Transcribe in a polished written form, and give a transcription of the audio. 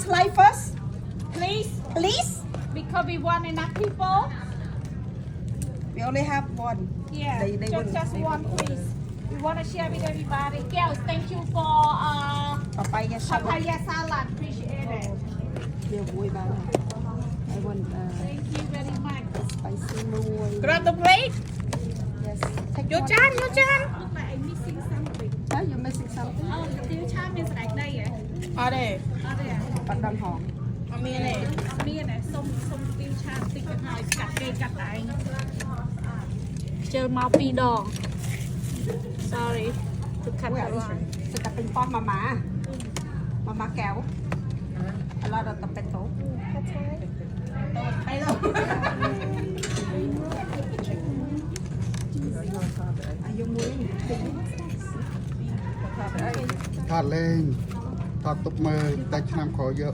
slice first, Please, please. because we want enough people. We only have one. Yeah, They wouldn't- just they one, wouldn't. please. We want to share with everybody. Girls, thank you for Papaya salad. papaya salad. Appreciate it. Yeah, boy, I want Thank you very much. spicy noodle. Grab the plate. Yes. Take Your one. chan, your chan. Look like I'm missing something. Huh? You're missing something? Oh, the tiêu chan is like đây à? Ở đây. Ở đây à? Bánh đăng hòn. Ở miền này. Miên này, xông tiêu chan tích cái này cắt cây cắt lại. Chờ mau pi đòn. Sorry. To cut Where the is wrong. it? จะเป็นป้อนมาม่ามาม่าแก้วแล้วเราจะเป็นโต๊ะไปเลยอายุมุ้ย ถอดเลงถอดตุกมือแต่ឆ្នាំខោเยอะ